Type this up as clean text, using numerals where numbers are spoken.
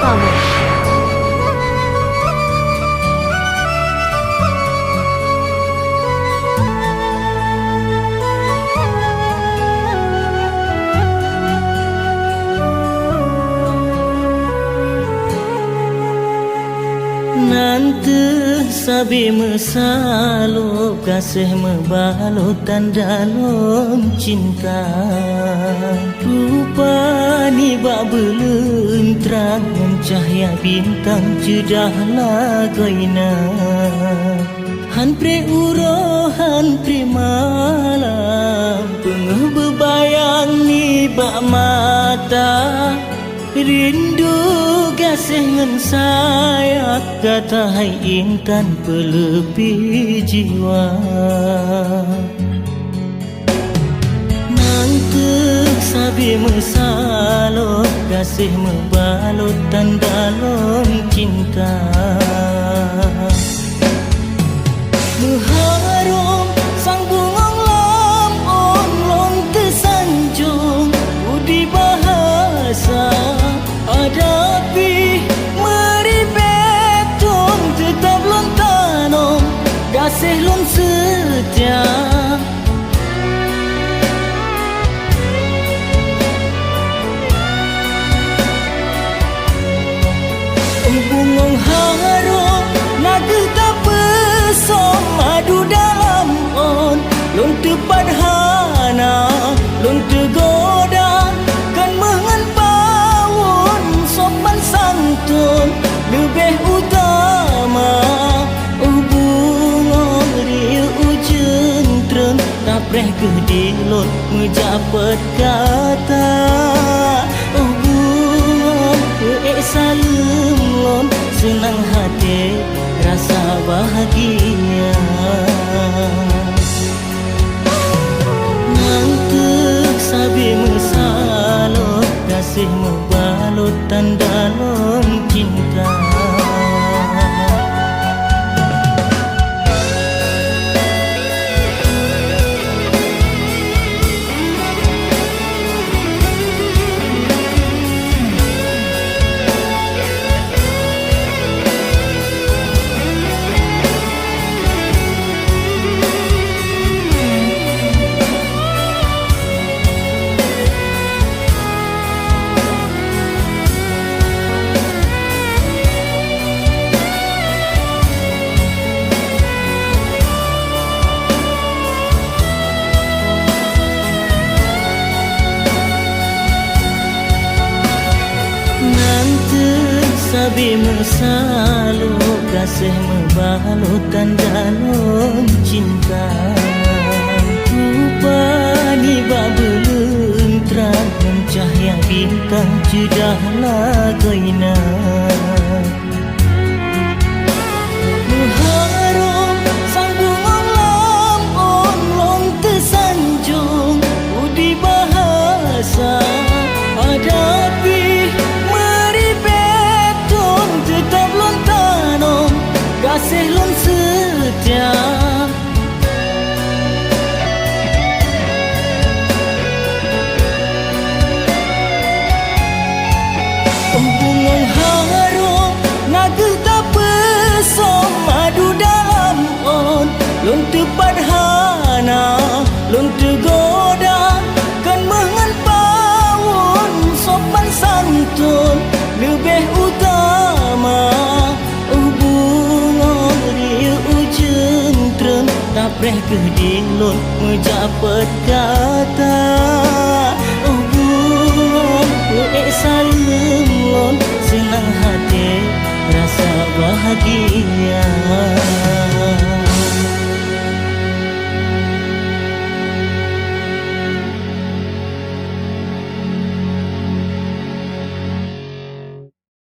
kamu. Nanti sabi mesalo kasih membalutan dalam cinta. Rupani bak belum terang cahaya bintang jedahlah goina. Han pre uro han pre malam pengeh bebayang ni bak mata. Rindu kasih ngan saya kata hai intan pelebih jiwa. Nanti sabi mesalo kasih membalutan dalam cinta. Mengharum sang bungong lam on long tersanjung budi bahasa. Hadapi meribetong tetap lontanom kasih lon setia. Bungong harum naga tak pesom madu dalam on lon tepat hana lon tergoda kan sopan santun lebih utama. Bungong riu jentren tak preh kedilot menjapat kata. Bungong salem lon senang hati rasa bahagia. Nanti sabi mesalo kasih membalutan dalam cinta. Sabi mesalo kasih membalutan dalam cinta. Rupani bak belum terang cahaya bintang jedahlah goina. Mengharum sang bungong lam on long tersanjung budi bahasa. Hadapi tetap lontanom kasih lon setia. Bungong harum naga tak pesom madu dalam on lon tepat hana lon tergoda kan mengan pawon sopan santun lebih utama. Bungong riu jentren tak preh kedilot menjapat kata. Bungong salem lon senang hati rasa bahagia.